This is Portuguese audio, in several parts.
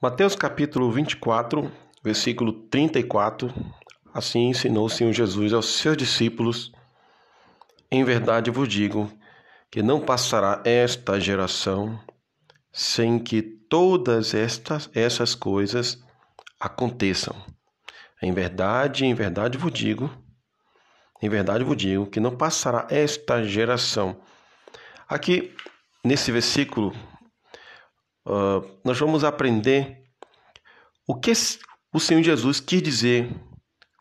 Mateus capítulo 24, versículo 34, assim ensinou o Senhor Jesus aos seus discípulos: em verdade vos digo que não passará esta geração sem que todas essas coisas aconteçam. Em verdade vos digo que não passará esta geração. Aqui, nesse versículo, nós vamos aprender o que o Senhor Jesus quis dizer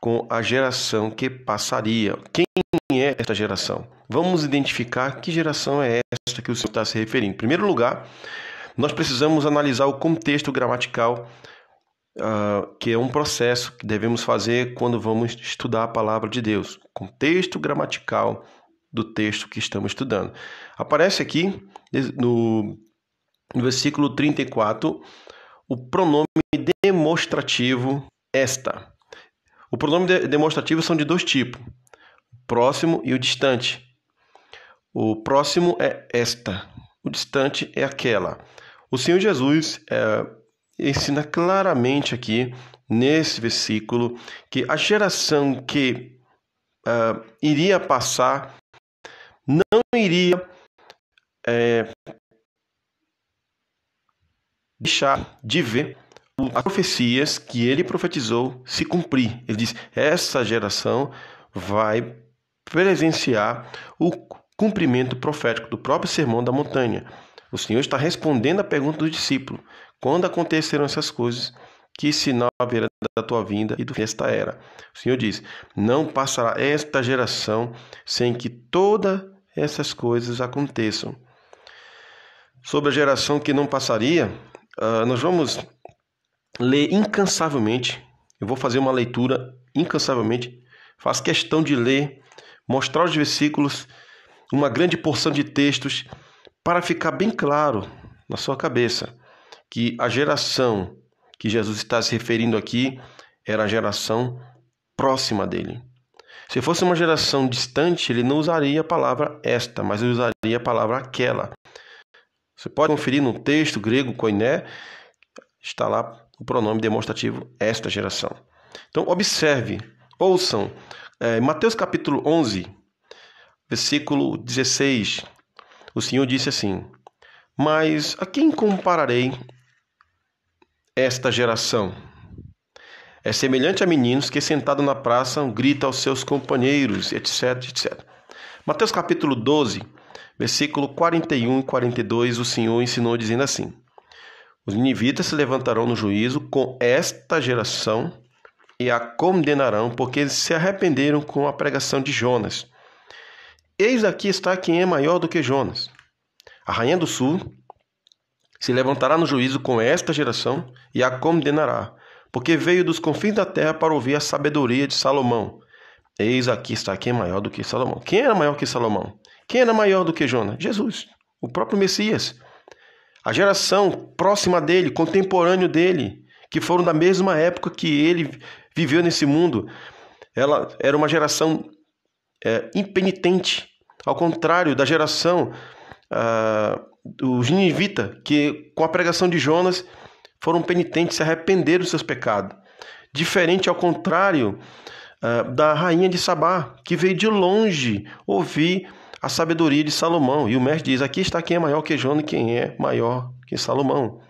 com a geração que passaria. Quem é esta geração? Vamos identificar que geração é esta que o Senhor está se referindo. Em primeiro lugar, nós precisamos analisar o contexto gramatical, que é um processo que devemos fazer quando vamos estudar a palavra de Deus. Contexto gramatical do texto que estamos estudando. Aparece aqui no versículo 34 o pronome demonstrativo esta. O pronome demonstrativo são de dois tipos: o próximo e o distante. O próximo é esta, o distante é aquela. O Senhor Jesus ensina claramente aqui, nesse versículo, que a geração que iria passar não iria deixar de ver as profecias que ele profetizou se cumprir. Ele diz: essa geração vai presenciar o cumprimento profético do próprio Sermão da Montanha. O Senhor está respondendo à pergunta do discípulo: quando acontecerão essas coisas? Que sinal haverá da tua vinda e do fim desta era? O Senhor diz: não passará esta geração sem que todas essas coisas aconteçam. Sobre a geração que não passaria, nós vamos ler incansavelmente. Eu vou fazer uma leitura incansavelmente. Faço questão de ler, mostrar os versículos, uma grande porção de textos, para ficar bem claro na sua cabeça que a geração que Jesus está se referindo aqui era a geração próxima dele. Se fosse uma geração distante, ele não usaria a palavra esta, mas ele usaria a palavra aquela. Você pode conferir no texto grego koiné, está lá o pronome demonstrativo esta geração. Então, observe, ouçam, Mateus capítulo 11, versículo 16, o Senhor disse assim: mas a quem compararei esta geração? É semelhante a meninos que, sentado na praça, gritam aos seus companheiros, etc, etc. Mateus capítulo 12, versículo 41 e 42, o Senhor ensinou dizendo assim: os ninivitas se levantarão no juízo com esta geração e a condenarão, porque eles se arrependeram com a pregação de Jonas. Eis aqui está quem é maior do que Jonas. A rainha do sul se levantará no juízo com esta geração e a condenará, porque veio dos confins da terra para ouvir a sabedoria de Salomão. Eis aqui está quem é maior do que Salomão. Quem era maior que Salomão? Quem era maior do que Jonas? Jesus, o próprio Messias. A geração próxima dele, contemporâneo dele, que foram da mesma época que ele viveu nesse mundo, ela era uma geração impenitente, ao contrário da geração dos ninivitas, que com a pregação de Jonas foram penitentes, se arrependeram dos seus pecados. Diferente, ao contrário, da rainha de Sabá, que veio de longe ouvir a sabedoria de Salomão. E o mestre diz: aqui está quem é maior que Jonas e quem é maior que Salomão.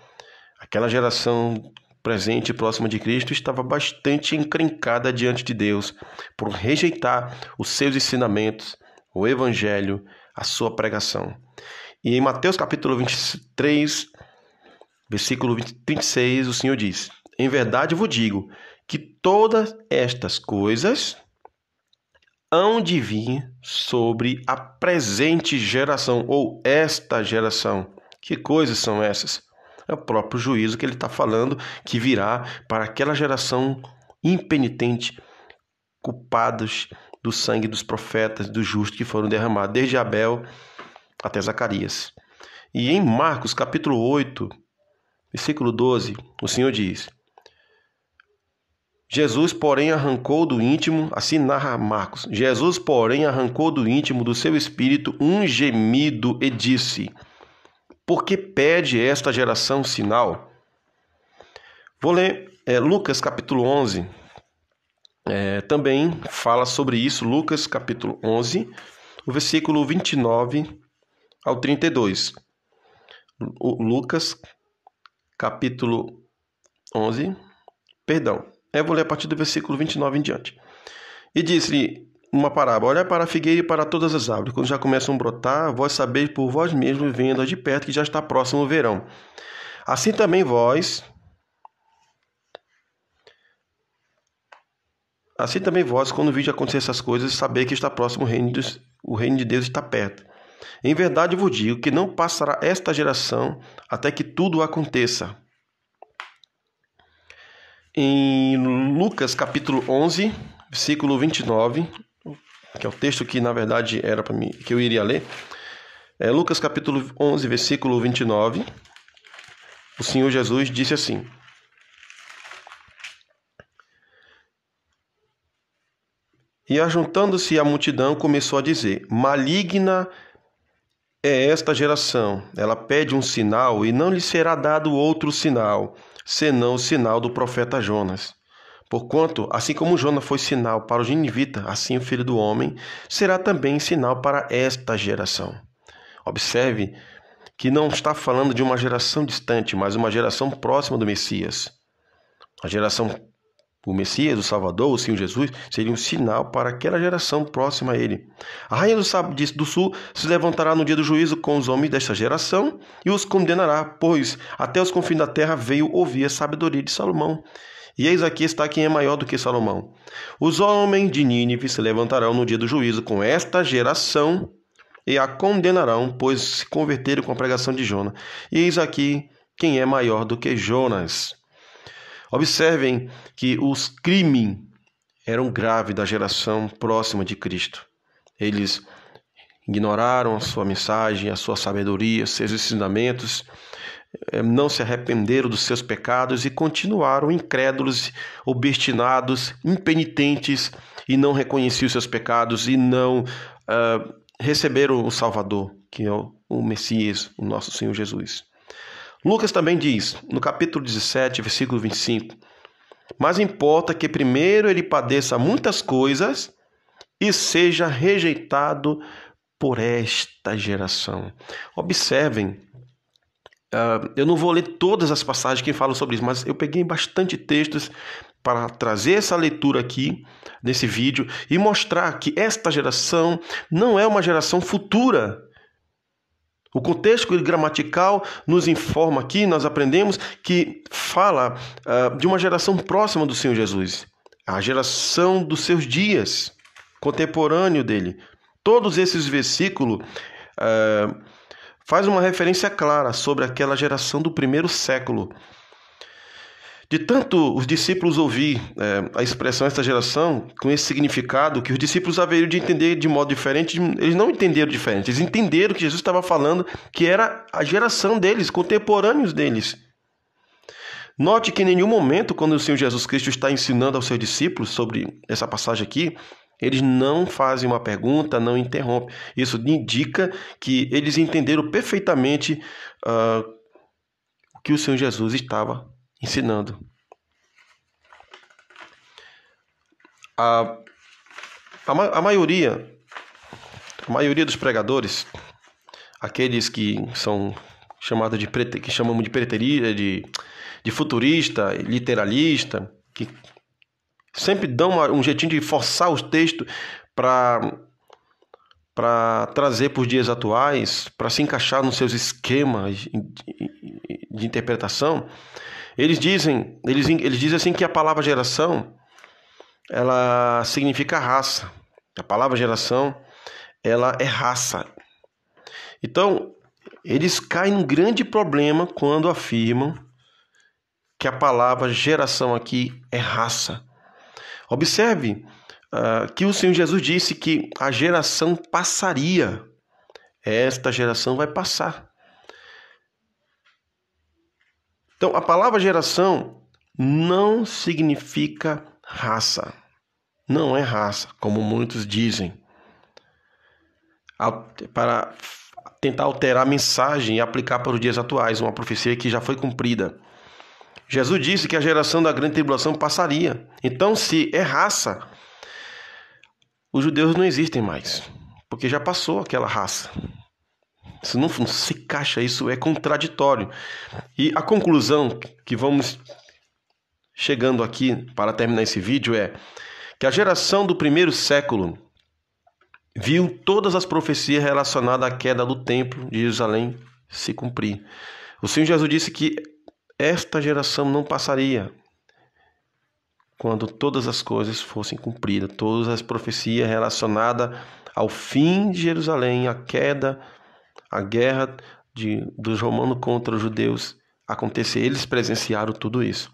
Aquela geração presente e próxima de Cristo estava bastante encrencada diante de Deus por rejeitar os seus ensinamentos, o evangelho, a sua pregação. E em Mateus capítulo 23, versículo 26, o Senhor diz: em verdade vos digo que todas estas coisas hão de vir sobre a presente geração, ou esta geração. Que coisas são essas? É o próprio juízo que ele está falando, que virá para aquela geração impenitente, culpados do sangue dos profetas, dos justos que foram derramados, desde Abel até Zacarias. E em Marcos capítulo 8, versículo 12, o Senhor diz: Jesus, porém, arrancou do íntimo, assim narra Marcos, Jesus, porém, arrancou do íntimo do seu espírito um gemido e disse: por que pede esta geração sinal? Vou ler Lucas capítulo 11, também fala sobre isso, Lucas capítulo 11, o versículo 29 ao 32. Lucas capítulo 11, perdão, eu vou ler a partir do versículo 29 em diante. E disse-lhe uma parábola: olhai para a figueira e para todas as árvores, quando já começam a brotar, vós sabeis por vós mesmos, vendo de perto, que já está próximo o verão. Assim também vós, quando vide acontecer essas coisas, sabeis que está próximo o reino de Deus está perto. Em verdade vos digo que não passará esta geração até que tudo aconteça. Em Lucas capítulo 11, versículo 29, que é o texto que na verdade era para mim, que eu iria ler. Lucas capítulo 11, versículo 29, o Senhor Jesus disse assim: e ajuntando-se a multidão, começou a dizer: maligna é esta geração, ela pede um sinal, e não lhe será dado outro sinal, senão o sinal do profeta Jonas. Porquanto, assim como Jonas foi sinal para os ninivitas, assim o Filho do Homem será também sinal para esta geração. Observe que não está falando de uma geração distante, mas uma geração próxima do Messias. O Messias, o Salvador, o Senhor Jesus, seria um sinal para aquela geração próxima a ele. A rainha do sul se levantará no dia do juízo com os homens desta geração e os condenará, pois até os confins da terra veio ouvir a sabedoria de Salomão. E eis aqui está quem é maior do que Salomão. Os homens de Nínive se levantarão no dia do juízo com esta geração e a condenarão, pois se converteram com a pregação de Jonas. E eis aqui quem é maior do que Jonas. Observem que os crimes eram graves da geração próxima de Cristo. Eles ignoraram a sua mensagem, a sua sabedoria, seus ensinamentos, não se arrependeram dos seus pecados e continuaram incrédulos, obstinados, impenitentes, e não reconheciam os seus pecados e não receberam o Salvador, que é o Messias, o nosso Senhor Jesus. Lucas também diz, no capítulo 17, versículo 25, mas importa que primeiro ele padeça muitas coisas e seja rejeitado por esta geração. Observem, eu não vou ler todas as passagens que falam sobre isso, mas eu peguei bastante textos para trazer essa leitura aqui, nesse vídeo, e mostrar que esta geração não é uma geração futura. O contexto gramatical nos informa aqui, nós aprendemos que fala de uma geração próxima do Senhor Jesus, a geração dos seus dias, contemporâneo dele. Todos esses versículos faz uma referência clara sobre aquela geração do primeiro século. De tanto os discípulos ouvir a expressão esta geração, com esse significado, que os discípulos haveriam de entender de modo diferente, eles não entenderam diferente, eles entenderam que Jesus estava falando que era a geração deles, contemporâneos deles. Note que em nenhum momento, quando o Senhor Jesus Cristo está ensinando aos seus discípulos sobre essa passagem aqui, eles não fazem uma pergunta, não interrompem. Isso indica que eles entenderam perfeitamente o que o Senhor Jesus estava ensinando. A maioria dos pregadores, aqueles que são chamados que chamamos de preteria, de futurista, literalista, que sempre dão um jeitinho de forçar os textos para trazer para os dias atuais, para se encaixar nos seus esquemas de interpretação. Eles dizem assim que a palavra geração, ela significa raça. A palavra geração, ela é raça. Então, eles caem num grande problema quando afirmam que a palavra geração aqui é raça. Observe que o Senhor Jesus disse que a geração passaria. Esta geração vai passar. Então, a palavra geração não significa raça. Não é raça, como muitos dizem. Para tentar alterar a mensagem e aplicar para os dias atuais, uma profecia que já foi cumprida. Jesus disse que a geração da grande tribulação passaria. Então, se é raça, os judeus não existem mais, porque já passou aquela raça. Isso não se encaixa, isso é contraditório. E a conclusão que vamos chegando aqui para terminar esse vídeo é que a geração do primeiro século viu todas as profecias relacionadas à queda do templo de Jerusalém se cumprir. O Senhor Jesus disse que esta geração não passaria quando todas as coisas fossem cumpridas, todas as profecias relacionadas ao fim de Jerusalém, a queda, a guerra dos romanos contra os judeus acontecer. Eles presenciaram tudo isso.